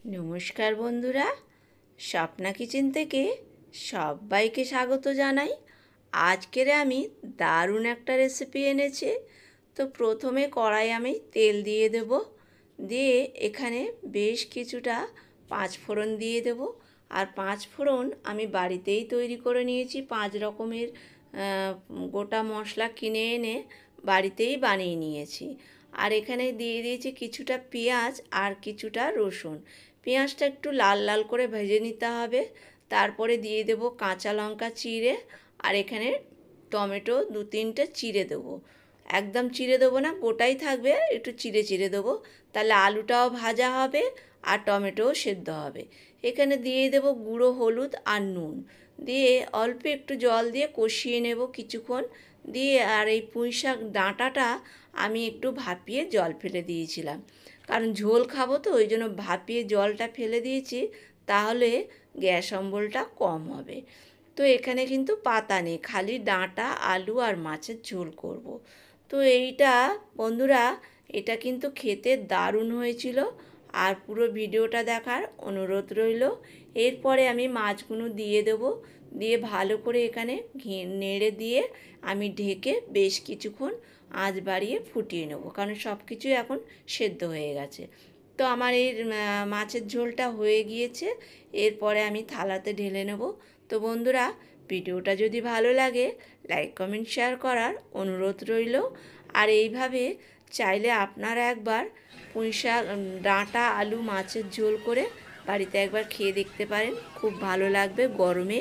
নমস্কার বন্ধুরা, স্বপ্না কিচেন থেকে সবাইকে স্বাগত জানাই। আজকের আমি দারুণ একটা রেসিপি এনেছি। তো প্রথমে কড়াই আমি তেল দিয়ে দেব, দিয়ে এখানে বেশ কিছুটা পাঁচফোড়ন দিয়ে দেব। আর পাঁচফোড়ন আমি বাড়িতেই তৈরি করে নিয়েছি, 5 রকমের গোটা মশলা কিনে এনে বাড়িতেই বানিয়ে নিয়েছি। আর এখানে দিয়ে দিয়েছি কিছুটা পেঁয়াজ আর কিছুটা রসুন। পেঁয়াজটা একটু লাল লাল করে ভেজে নিতে হবে। তারপরে দিয়ে দেব কাঁচা লঙ্কা চিড়ে, আর এখানে টমেটো 2-3টে চিড়ে দেবো। একদম চিড়ে দেবো না, গোটাই থাকবে, একটু চিড়ে চিড়ে দেবো, তাহলে আলুটাও ভাজা হবে আর টমেটোও সেদ্ধ হবে। এখানে দিয়ে দেব গুঁড়ো হলুদ আর নুন, দিয়ে অল্প একটু জল দিয়ে কষিয়ে নেব কিছুক্ষণ। দিয়ে আর এই পুঁইশাক ডাঁটাটা আমি একটু ভাপিয়ে জল ফেলে দিয়েছিলাম, কারণ ঝোল খাবো তো, ওই জন্য ভাপিয়ে জলটা ফেলে দিয়েছি, তাহলে গ্যাস অম্বলটা কম হবে। তো এখানে কিন্তু পাতা নেই, খালি ডাঁটা আলু আর মাছের ঝোল করব। তো এইটা বন্ধুরা, এটা কিন্তু খেতে দারুণ হয়েছিল। আর পুরো ভিডিওটা দেখার অনুরোধ রইল। এরপরে আমি মাছগুলো দিয়ে দেব, দিয়ে ভালো করে এখানে নেড়ে দিয়ে আমি ঢেকে বেশ কিছুক্ষণ আঁচ বাড়িয়ে ফুটিয়ে নেব, কারণ সব কিছু এখন সেদ্ধ হয়ে গেছে। তো আমার এই মাছের ঝোলটা হয়ে গিয়েছে। এরপরে আমি থালাতে ঢেলে নেব। তো বন্ধুরা, ভিডিওটা যদি ভালো লাগে লাইক কমেন্ট শেয়ার করার অনুরোধ রইল। আর এইভাবে চাইলে আপনারা একবার পুঁইশাক ডাঁটা আলু মাছের ঝোল করে বাড়িতে একবার খেয়ে দেখতে পারেন, খুব ভালো লাগবে গরমে।